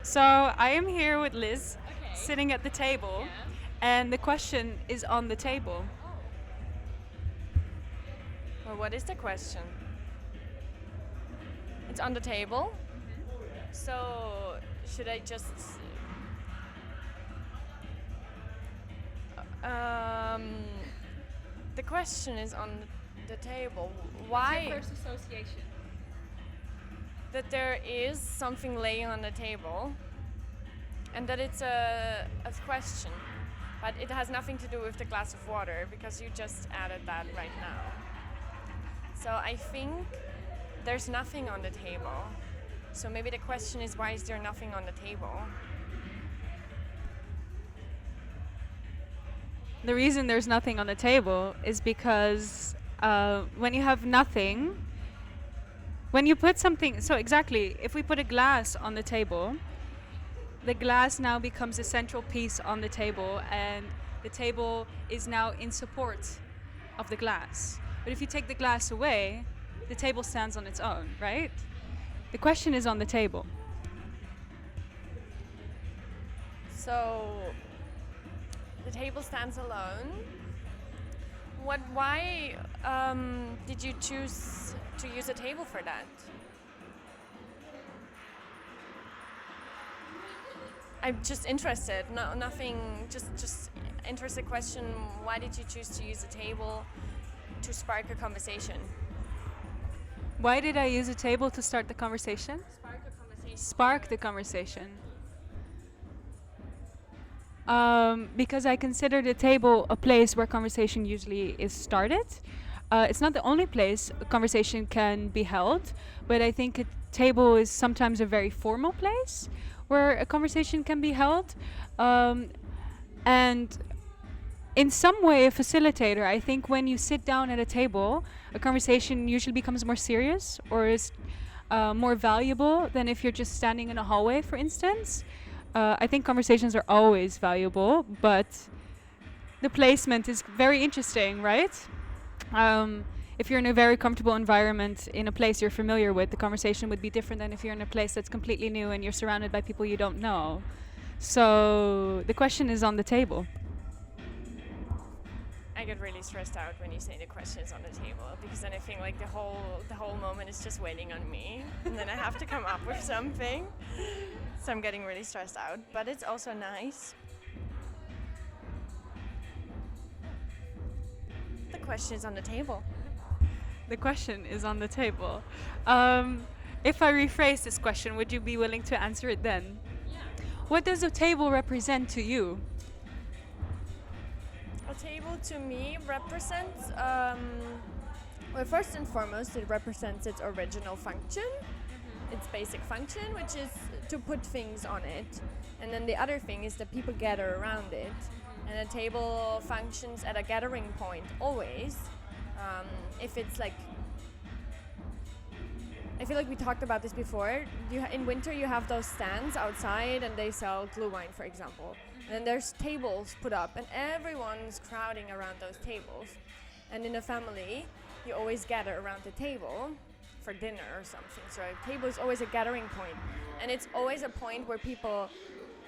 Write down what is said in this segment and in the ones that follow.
So I am here with Liz, Okay. sitting at the table, Yeah. and the question is on the table. Well, what is the question? It's on the table. So, should I just. Um, the question is on the table. Why? Your first association. That there is something laying on the table and that it's a question. But it has nothing to do with the glass of water because you just added that right now. So I think there's nothing on the table. So maybe the question is, why is there nothing on the table? The reason there's nothing on the table is because when you have nothing, when you put something, so exactly, if we put a glass on the table, the glass now becomes a central piece on the table, and the table is now in support of the glass. But if you take the glass away, the table stands on its own, right? The question is on the table. So the table stands alone. Why did you choose to use a table for that? I'm just interested. No, nothing. Just interested question. Why did you choose to use a table to spark a conversation? Why did I use a table to start the conversation? Spark a conversation. Spark the conversation. Because I consider the table a place where conversation usually is started. It's not the only place a conversation can be held, but I think a table is sometimes a very formal place where a conversation can be held. And in some way, a facilitator, I think when you sit down at a table, a conversation usually becomes more serious or is more valuable than if you're just standing in a hallway, for instance. I think conversations are always valuable, but the placement is very interesting, right? If you're in a very comfortable environment in a place you're familiar with, the conversation would be different than if you're in a place that's completely new and you're surrounded by people you don't know. So the question is on the table. I get really stressed out when you say the question is on the table because then I think like the whole moment is just waiting on me, and then I have to come up with something. So I'm getting really stressed out, but it's also nice. The question is on the table. The question is on the table. If I rephrase this question, would you be willing to answer it then? Yeah. What does a table represent to you? A table to me represents, well, first and foremost, it represents its original function, its basic function, which is to put things on it. And then the other thing is that people gather around it. And a table functions at a gathering point always. If it's like, I feel like we talked about this before. In winter, you have those stands outside, and they sell glue wine, for example. And then there's tables put up, and everyone's crowding around those tables. And in a family, you always gather around the table for dinner or something. So a table is always a gathering point, and it's always a point where people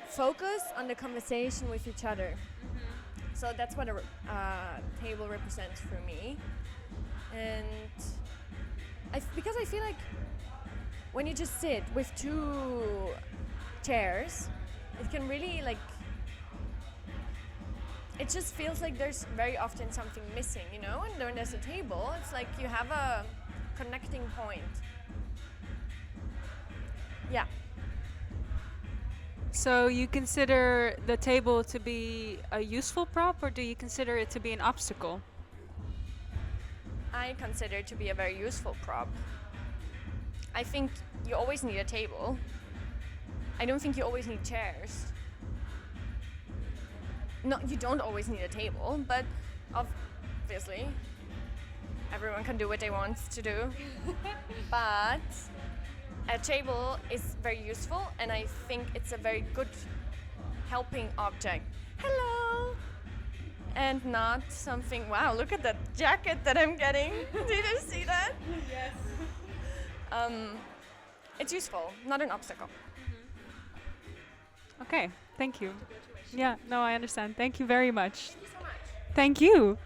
focus on the conversation with each other. So that's what a table represents for me. And because I feel like when you just sit with two chairs, it can really like, it just feels like there's very often something missing, you know? And when there's a table, it's like you have a connecting point. Yeah. So you consider the table to be a useful prop, or do you consider it to be an obstacle? I consider it to be a very useful prop. I think you always need a table. I don't think you always need chairs. No, you don't always need a table, but obviously everyone can do what they want to do. But a table is very useful, and I think it's a very good helping object. Hello! And not something, wow, look at that jacket that I'm getting. Did you see that? Yes. It's useful, not an obstacle. Okay, thank you. Yeah, no, I understand. Thank you very much. Thank you.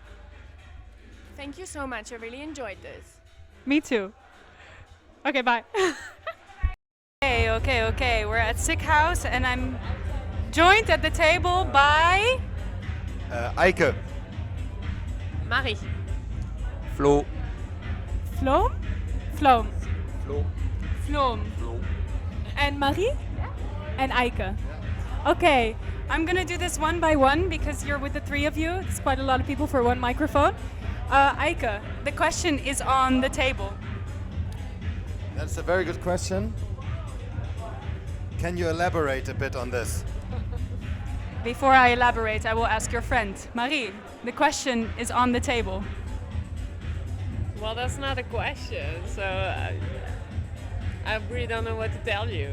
Thank you so much. I really enjoyed this. Me too. Okay, bye. Okay. We're at Sickhouse and I'm joined at the table by Eike. Marie. Flo. Floom? Floom. Flo. Floom. And Marie? And Eike. Okay, I'm gonna do this one by one because you're with the three of you. It's quite a lot of people for one microphone. Eike, the question is on the table. That's a very good question. Can you elaborate a bit on this? Before I elaborate, I will ask your friend. Marie, the question is on the table. Well, that's not a question, so I really don't know what to tell you.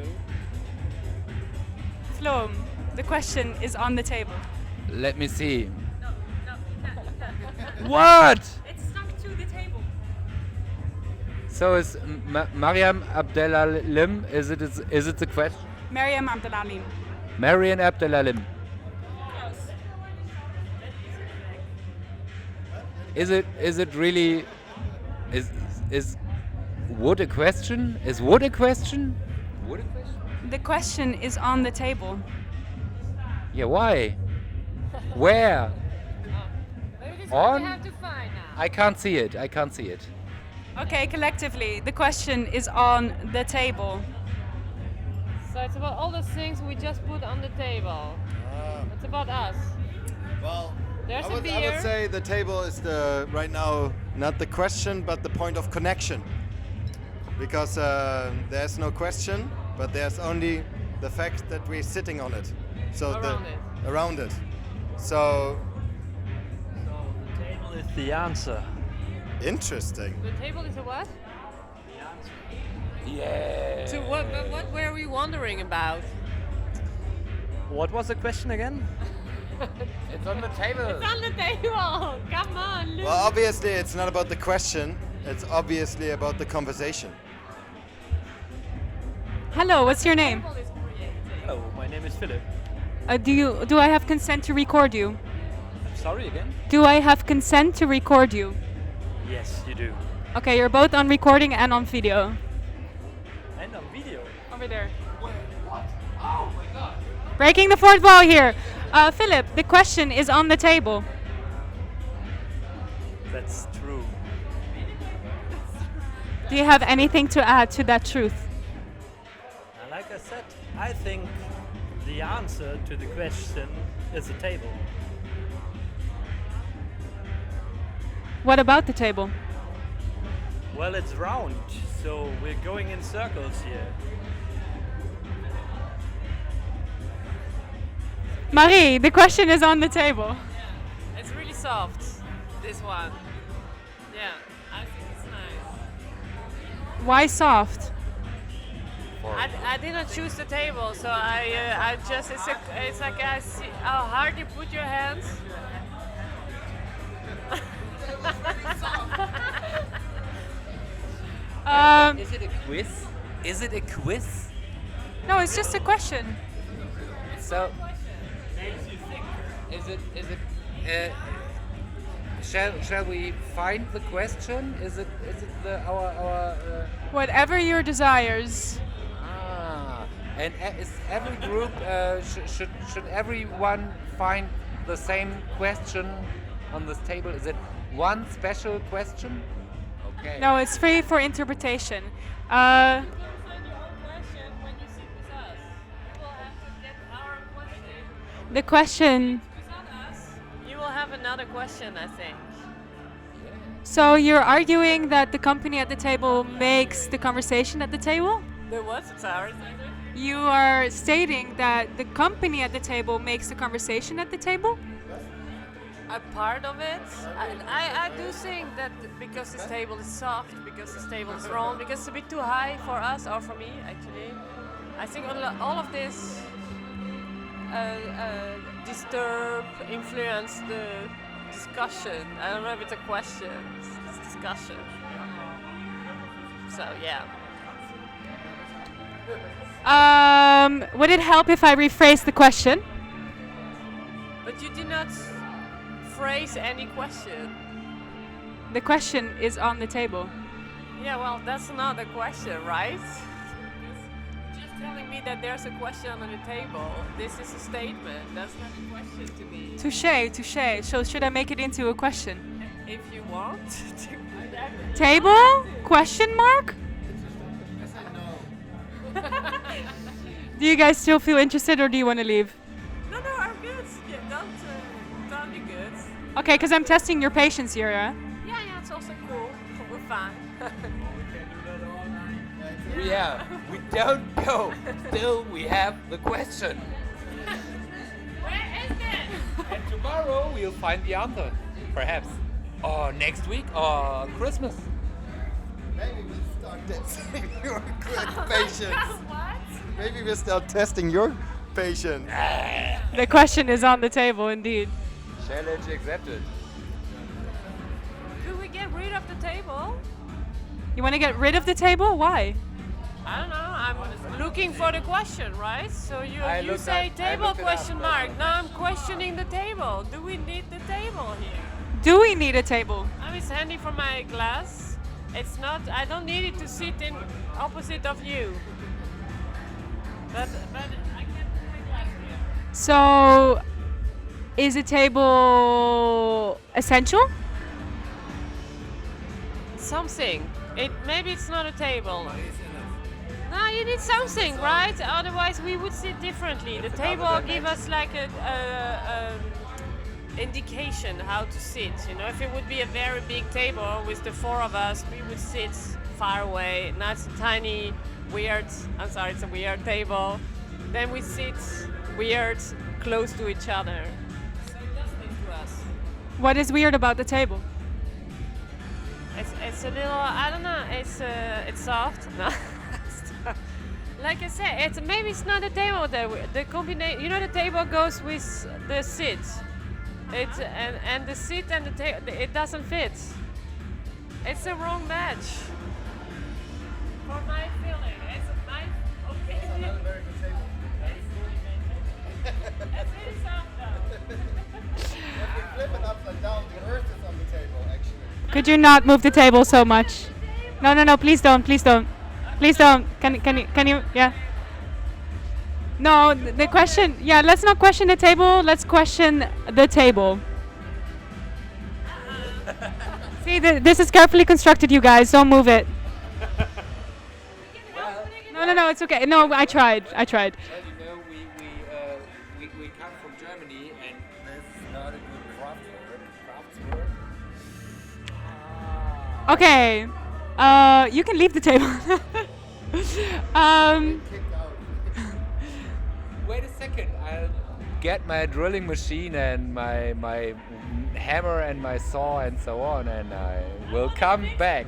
Floom, the question is on the table. Let me see. What? It's stuck to the table. So is Mariam Abdelalim? Is it the question? Mariam Abdelalim. Mariam Abdelalim. Is it really? Is wood a question? Is wood a question? Wood a question? The question is on the table. Yeah. Why? Where? Maybe this On? we have to find now. I can't see it. I can't see it. Okay, collectively, the question is on the table. So it's about all the things we just put on the table. It's about us. Well, There's I a would beer. say the table is right now not the question, but the point of connection. Because there's no question, but there's only the fact that we're sitting on it. So around it. So The table is the answer. interesting. The table is a what? Yeah. So what were we wondering about? What was the question again? It's on the table. It's on the table. Come on, look. Well, obviously it's not about the question. It's obviously about the conversation. Hello, what's your name? Table is created. Hello, my name is Philip. Do I have consent to record you? I'm sorry again? Do I have consent to record you? Yes, you do. Okay, you're both on recording and on video. And on video. Over there. Breaking the fourth wall here. Philip, the question is on the table. That's true. Do you have anything to add to that truth? And like I said, I think the answer to the question is the table. What about the table? Well, it's round, so we're going in circles here. Marie, the question is on the table. It's really soft, this one. Yeah, I think it's nice. Why soft? I didn't choose the table, so I just it's like I see how hard you put your hands. Is it a quiz? Is it a quiz? No, it's just a question. So, is it? Shall we find the question? Is it our? Whatever your desires. And is every group should everyone find the same question on this table? Is it one special question? Okay. No, it's free for interpretation. Find your own question when you sit with us. You will have to get our question. The question. Without us, you will have another question, I think. So you're arguing that the company at the table makes the conversation at the table? The what? Sorry. You are stating that the company at the table makes the conversation at the table? A part of it. I do think that because this table is soft, because this table is round, because it's a bit too high for us or for me actually. I think all of this disturb, influence the discussion. I don't know if it's a question, it's discussion. So yeah. Would it help if I rephrase the question? But you did not phrase any question. The question is on the table. Yeah, well, that's not a question, right? Just telling me that there's a question on the table. This is a statement. That's not a question to me. Touche, touche. So should I make it into a question? If you want to do that. Table? Question mark? Do you guys still feel interested or do you want to leave? No, I'm good. Yeah, don't be good. Okay, because I'm testing your patience here, yeah? Yeah, it's also cool. We're fine. Yeah, we don't know. Still, we have the question. Where is it? And tomorrow we'll find the answer. Perhaps. Or next week, or Christmas. Maybe we'll start testing your patience. What? Maybe we'll start testing your patience. The question is on the table, indeed. Challenge accepted. Could we get rid of the table? You want to get rid of the table? Why? I don't know. I'm looking for the question, right? So you looked say up- I table looked it up, question but- mark. Now I'm questioning the table. Do we need the table here? Do we need a table? It's handy for my glass. It's not. I don't need it to sit in opposite of you. But I can put my glass here. So, is a table essential? Something. Maybe it's not a table. No, you need something, right? Otherwise, we would sit differently. The table give us like a indication how to sit. You know, if it would be a very big table with the four of us, we would sit far away. Now it's a tiny, weird. I'm sorry, it's a weird table. Then we sit weird, close to each other. So it does things to us. What is weird about the table? It's a little, I don't know, it's soft. No. Like I said, maybe it's not a table that the combination, you know, the table goes with the sit. And the sit and the table, it doesn't fit. It's a wrong match. For my feeling, it's my opinion. It's really soft though. If we flip it upside down, the earth is on the table, actually. Could you not move the table so much? No, please don't, please don't. Please don't. Can you, yeah. No, the question, yeah, let's not question the table, let's question the table. See, this is carefully constructed, you guys, don't move it. No, it's okay. No, I tried. Well, you know, we come from Germany, and this is not a good craft word. Okay, you can leave the table. Wait a second, I'll get my drilling machine and my hammer and my saw and so on, and I will come back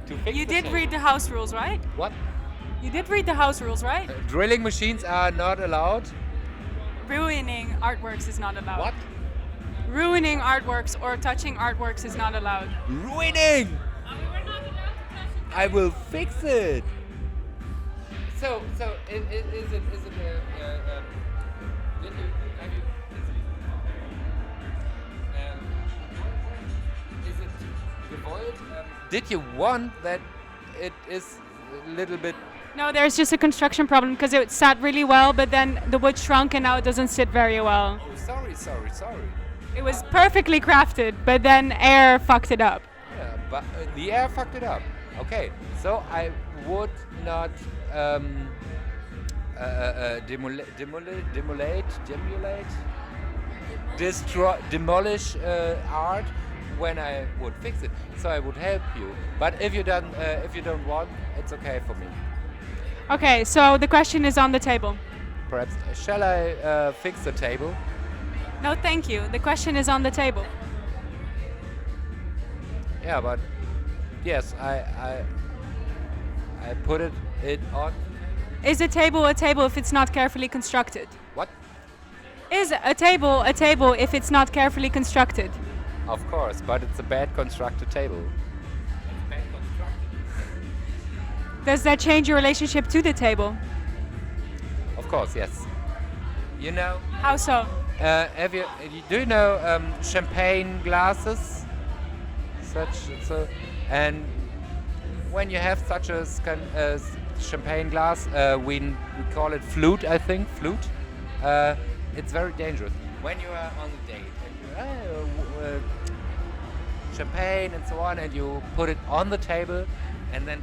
to fix You the did table. read the house rules, right? What? You did read the house rules, right? Drilling machines are not allowed? Ruining artworks is not allowed. What? Ruining artworks or touching artworks is not allowed. Ruining! I will fix it. So is it did you have you is it gewollt? Did you want that it is a little bit? No, there's just a construction problem because it sat really well, but then the wood shrunk and now it doesn't sit very well. Oh, sorry. It was perfectly crafted, but then air fucked it up. Yeah, but the air fucked it up. Okay, so I would not demolish art when I would fix it. So I would help you. But if you don't want, it's okay for me. Okay, so the question is on the table. Perhaps shall I fix the table? No, thank you. The question is on the table. Yeah, but yes, I put it on. Is a table if it's not carefully constructed? What? Is a table if it's not carefully constructed? Of course, but it's a bad constructed table. Does that change your relationship to the table? Of course, yes. You know, How so? do you know champagne glasses? And when you have such a champagne glass, we call it flute, I think, flute. It's very dangerous when you are on a date and you champagne and so on, and you put it on the table, and then,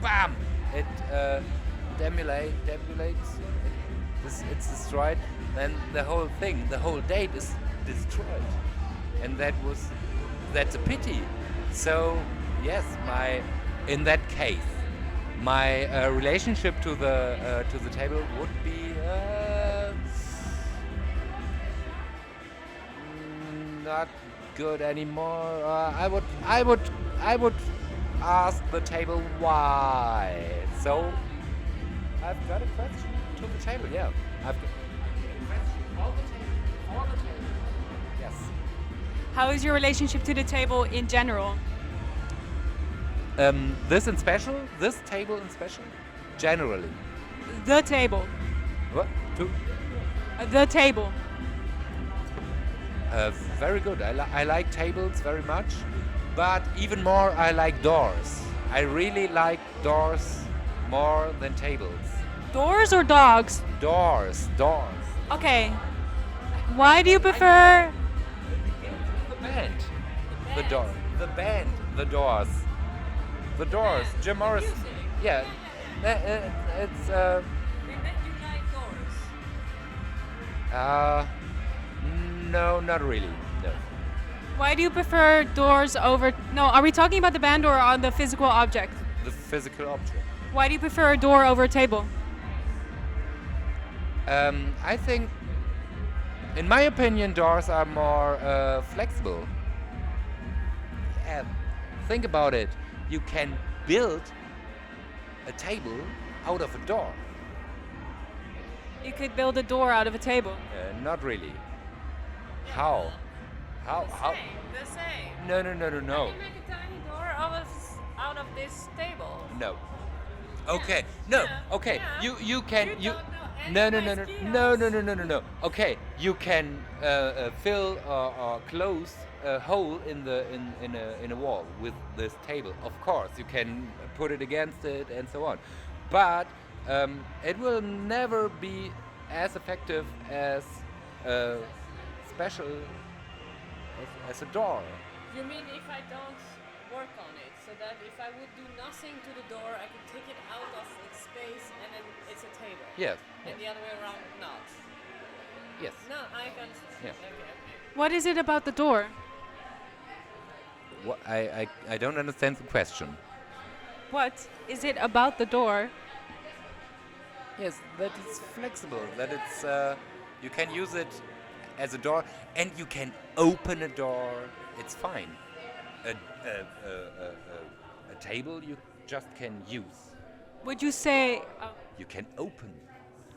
bam! It demulates. It's destroyed. Then the whole thing, the whole date is destroyed, and that's a pity. So yes, in that case, my relationship to the table would be not good anymore. I would ask the table why. So I've got a question to the table. Yeah, I've got a question for the table. Yes. How is your relationship to the table in general? This table in special, generally. The table. What? The table. Very good. I like tables very much, but even more I like doors. I really like doors more than tables. Doors or dogs? Doors. Okay. Why do you prefer... The band. The door. The band. The doors. The doors. Jim Morrison. Yeah. It's. You like doors? No, not really. No. Why do you prefer doors over... No, are we talking about the band or on the physical object? The physical object. Why do you prefer a door over a table? I think, in my opinion, doors are more flexible. Think about it. You can build a table out of a door. You could build a door out of a table. Not really. How? The same. No. Can you make a tiny door out of this table? No. Okay. No. Yeah. Okay. Yeah. You can. You don't No. know any No. Okay. You can fill or close a hole in a wall with this table. Of course, you can put it against it and so on, but it will never be as effective as special as a door. You mean if I don't work on it, so that if I would do nothing to the door, I could take it out of its space and then it's a table? Yes. And the other way around, not? Yes. No, I can. Yeah. Okay. What is it about the door? What, I don't understand the question. What is it about the door? Yes, that it's flexible. That it's you can use it as a door, and you can open a door. It's fine. A table you just can use. Would you say... You can open,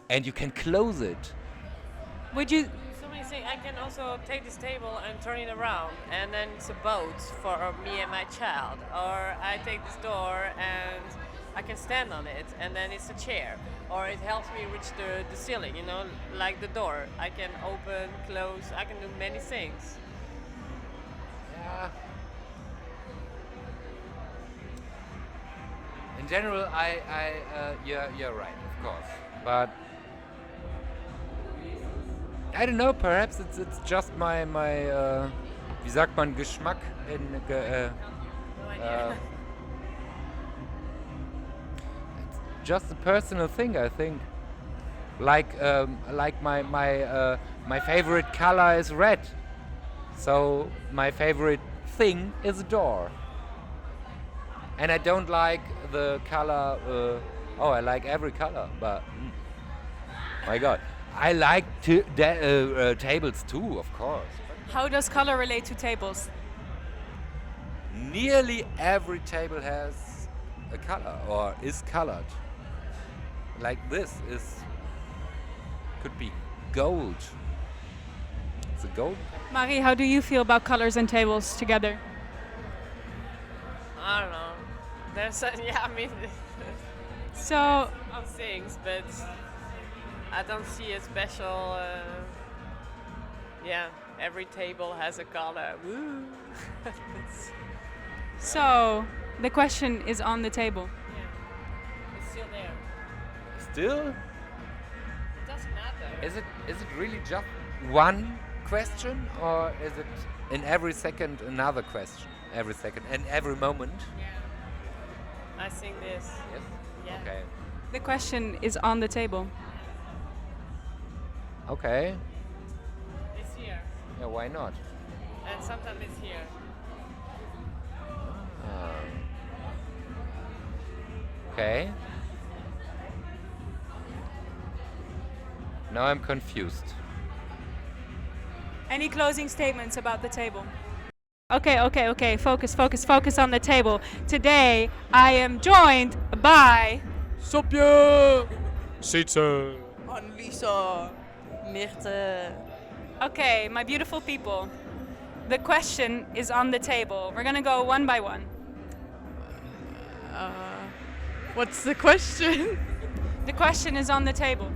and you can close it. would you... So many things. I can also take this table and turn it around, and then it's a boat for me and my child. Or I take this door and I can stand on it, and then it's a chair. Or it helps me reach the ceiling, like the door. I can open, close, I can do many things. Yeah. In general, you're right, of course. But I don't know. Perhaps it's just my wie sagt man, Geschmack in No idea. it's just a personal thing, I think. Like my favorite color is red, so my favorite thing is a door. And I don't like the color. I like every color, but my God, I like tables too, of course. How does color relate to tables? Nearly every table has a color or is colored. Like this could be gold. It's a gold. Marie, how do you feel about colors and tables together? I don't know. There's So, of things, but I don't see a special. Yeah, every table has a color. Woo! It's, so the question is on the table. yeah, it's still there. Still? It doesn't matter. Is it really just one question, or is it in every second another question? Every second and every moment? I think this. Yes. Yeah. Okay. The question is on the table. Okay. It's here, Yeah, why not? and sometimes it's here. Okay. Now I'm confused. Any closing statements about the table? Okay. Focus on the table. Today, I am joined by... Sopje! Sietse! Anneliesa, Mirte. Okay, my beautiful people. The question is on the table. We're gonna go one by one. What's the question? The question is on the table.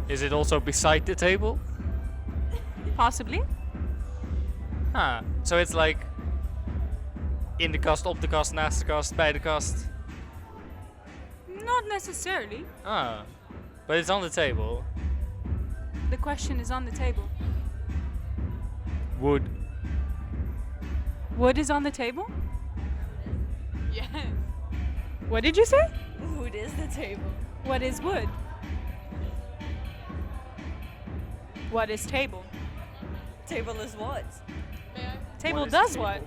Is it also beside the table? Possibly. Ah, so it's like in de kast, op de kast, naast de kast, bij de kast. Not necessarily. Ah, but it's on the table. The question is on the table. Wood. Wood is on the table? Yes. What did you say? Wood is the table. What is wood? What is table? Table is what? Table is does table? what?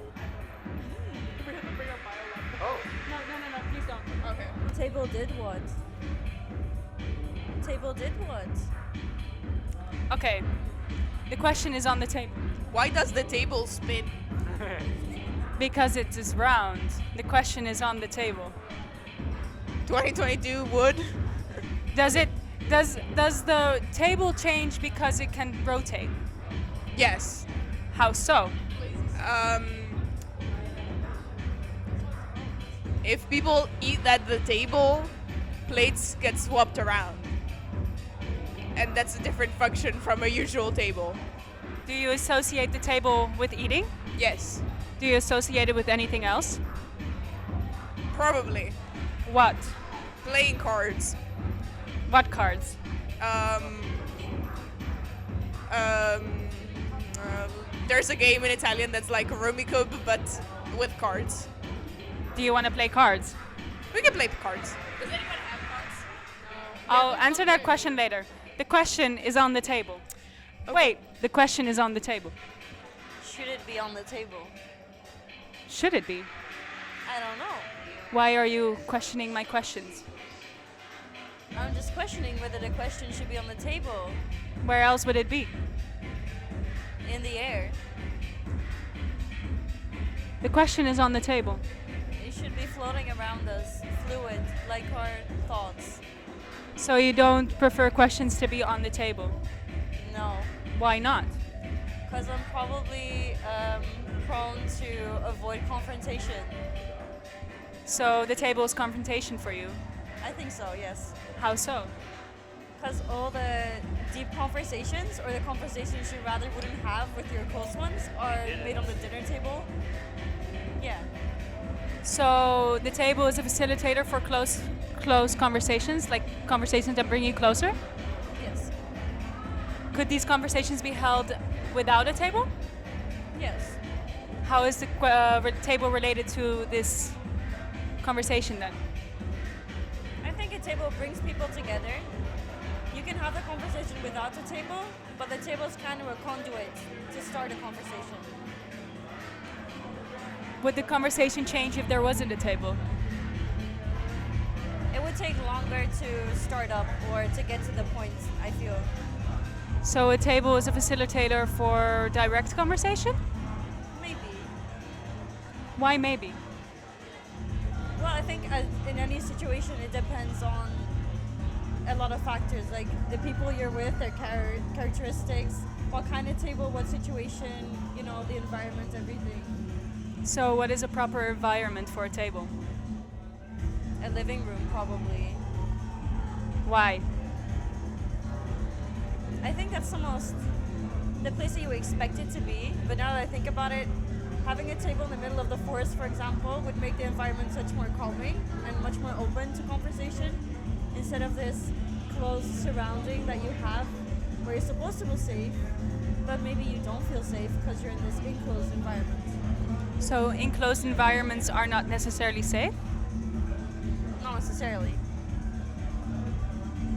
No, please don't. Table did what? Table did what? Okay. The question is on the table. Why does the table spin? Because it is round. The question is on the table. 2022 wood? Does the table change because it can rotate? Yes. How so? If people eat at the table, plates get swapped around. And that's a different function from a usual table. Do you associate the table with eating? Yes. Do you associate it with anything else? Probably. What? Playing cards. What cards? There's a game in Italian that's like Rumikub, but with cards. Do you want to play cards? We can play cards. Does anyone have cards? I'll answer that question later. The question is on the table. Wait, the question is on the table. Should it be on the table? Should it be? I don't know. Why are you questioning my questions? I'm just questioning whether the question should be on the table, Where else would it be? in the air. The question is on the table. It should be floating around us, fluid, like our thoughts. So you don't prefer questions to be on the table? No, Why not? because I'm probably prone to avoid confrontation. So the table is confrontation for you. I think so, yes. How so? Because all the deep conversations or the conversations you rather wouldn't have with your close ones are made on the dinner table. Yeah. So the table is a facilitator for close conversations, like conversations that bring you closer? Yes. Could these conversations be held without a table? Yes. How is the table related to this conversation then? I think a table brings people together. You can have the conversation without a table, but the table is kind of a conduit to start a conversation. Would the conversation change if there wasn't a table? It would take longer to start up or to get to the point, I feel. So a table is a facilitator for direct conversation? Maybe. Why maybe? Well, I think in any situation, it depends on a lot of factors, like the people you're with, their characteristics, what kind of table, what situation, the environment, everything. So what is a proper environment for a table? A living room, probably. Why? I think that's the place that you expect it to be. But now that I think about it, having a table in the middle of the forest, for example, would make the environment much more calming and much more open to conversation, instead of this closed surrounding that you have where you're supposed to feel safe, but maybe you don't feel safe because you're in this enclosed environment. So enclosed environments are not necessarily safe? Not necessarily.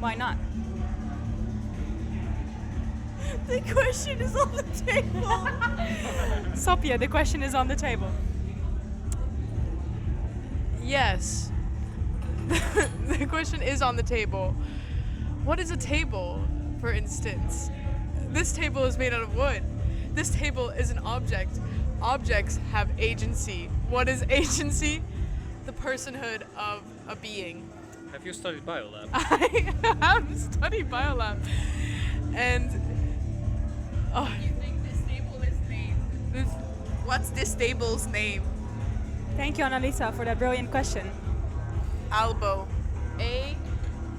Why not? The question is on the table. Sophia, the question is on the table. Yes. The question is on the table. What is a table, for instance? This table is made out of wood. This table is an object. Objects have agency. What is agency? The personhood of a being. Have you studied biolab? I have studied biolab. And What do you think this table is named? What's this table's name? Thank you, Annalisa, for that brilliant question. Albo.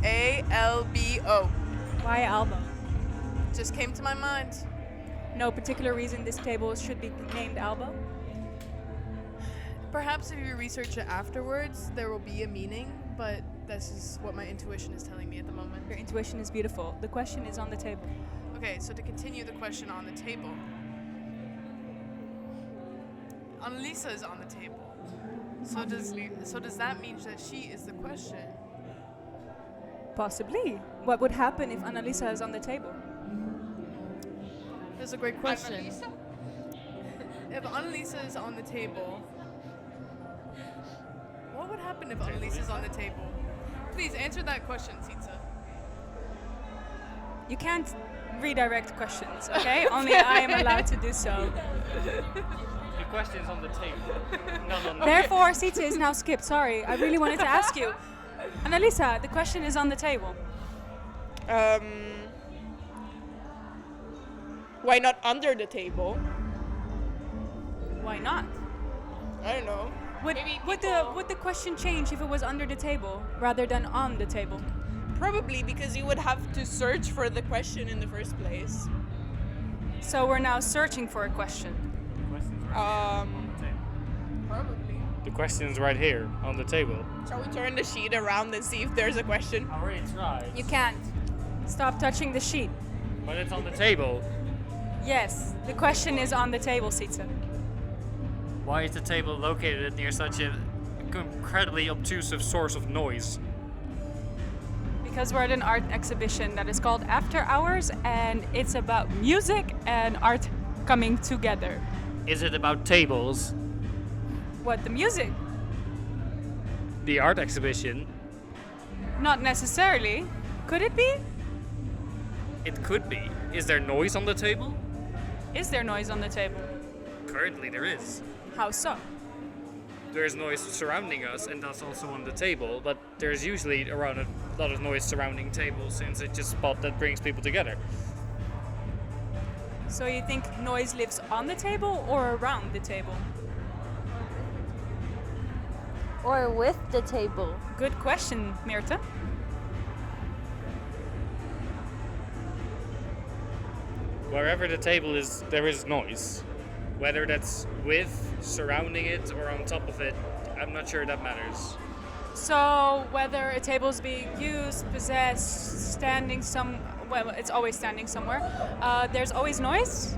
A-L-B-O. Why Alba? Just came to my mind. No particular reason this table should be named Alba? Perhaps if you research it afterwards, there will be a meaning, but this is what my intuition is telling me at the moment. Your intuition is beautiful. The question is on the table. Okay, so to continue the question on the table. Annalisa is on the table. So does that mean that she is the question? Possibly. What would happen if Annalisa is on the table? That's a great question. If Annalisa is on the table, what would happen if Annalisa is on the table? Please answer that question, Sitsa. You can't redirect questions, okay? Only I am allowed to do so. The question is on the table. No. Therefore, Sita is now skipped. Sorry, I really wanted to ask you. Annalisa, the question is on the table. Why not under the table? Why not? I don't know. Would the question change if it was under the table rather than on the table? Probably because you would have to search for the question in the first place. So we're now searching for a question. Probably. The question's right here on the table. Shall we turn the sheet around and see if there's a question? I already tried. You can't. Stop touching the sheet. But it's on the table. Yes, the question is on the table, Sita. Why is the table located near such an incredibly obtrusive source of noise? Because we're at an art exhibition that is called After Hours, and it's about music and art coming together. Is it about tables? What, the music? The art exhibition? Not necessarily. Could it be? It could be. Is there noise on the table? Is there noise on the table? Currently there is. How so? There's noise surrounding us and thus also on the table, but there's usually around a lot of noise surrounding tables since it's just a spot that brings people together. So you think noise lives on the table or around the table? Or with the table. Good question, Mirta. Wherever the table is, there is noise. Whether that's with, surrounding it, or on top of it, I'm not sure that matters. So whether a table is being used, possessed, standing well, it's always standing somewhere. There's always noise?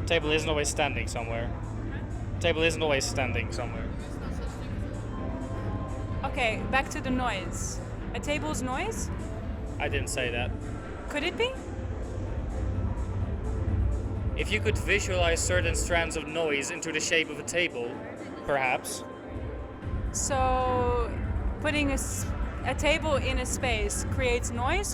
Table isn't always standing somewhere. Table isn't always standing somewhere. Okay, back to the noise. A table's noise? I didn't say that. Could it be? If you could visualize certain strands of noise into the shape of a table, perhaps. So putting a table in a space creates noise,